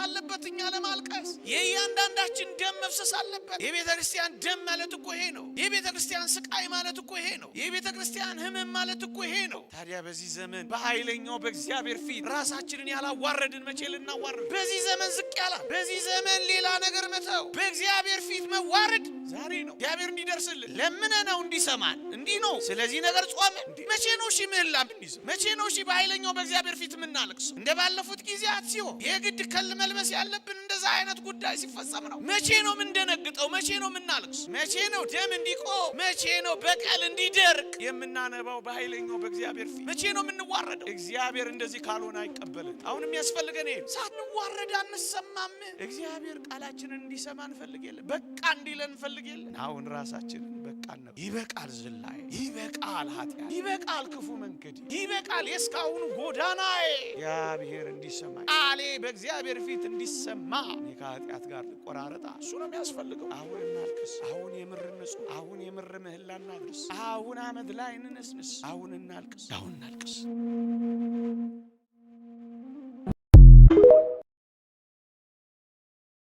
አለበት እኛ ለማልቀስ የእያንዳንዳችን ደም መፍሰስ አለበት የቤተክርስቲያን ደም ማለት እኮ ይሄ ነው የቤተክርስቲያን ስቃይ ማለት እኮ ይሄ ነው የቤተክርስቲያን ህመም ማለት እኮ ይሄ ነው ታዲያ በዚህ ዘመን በኃይለኛው በእግዚአብሔር ፊት ራሳችንን ያላዋረድን መቼ ልናዋርድ በዚህ ዘመን ዝቅ ያላ በዚህ ዘመን ሌላ ነገር መተው በእግዚአብሔር ፊት መዋረድ ዛሬ ነው እግዚአብሔር እንዲደርስልን ለምነነው እንዲሰማን እንዲህ ነው ስለዚህ ነገር ጾም መቼ ነው እሺ ምህላ እንይዝ መቼ ነው እሺ በኃይለኛው በእግዚአብሔር ፊት ምናልቅስ እንደባለፉት ጊዜያት ሲሆን የግድ ከል መልበስ ያለብን እንደዛ አይነት ጉዳይ ሲፈጸም ነው መቼ ነው ምን ደነግጠው መቼ ነው ምናልቅስ መቼ ነው ደም እንዲቆም መቼ ነው በቀል እንዲደርቅ የምናነባው በኃይለኛው በእግዚአብሔር ፊት መቼ ነው ምንዋረደው እግዚአብሔር እንደዚህ ካልሆነ አይቀበልን አሁንም ያስፈልገን ይሄ ሳንዋረድ አንሰማም እግዚአብሔር ቃላችንን እንዲሰማ እንፈልገለን በቃ እንዲለን እንፈልገለን አሁን ራሳችንን በቃ ነው ይበቃል ዝላይ ይበቃል ኃጢአት ይበቃል ክፉ መንገድ ይበቃል የስካሁኑ ጎዳናዬ እግዚአብሔር እንዲሰማ ቃሌ በእግዚአብሔር ፊት እንዲሰማ ከኃጢአት ጋር ልቆራረጣ እሱ ነው የሚያስፈልገው አሁን እናልቅስ አሁን የምር ንጹህ አሁን የምር ምህላ እናድርስ አሁን አመድ ላይ እንነስንስ አሁን እናልቅስ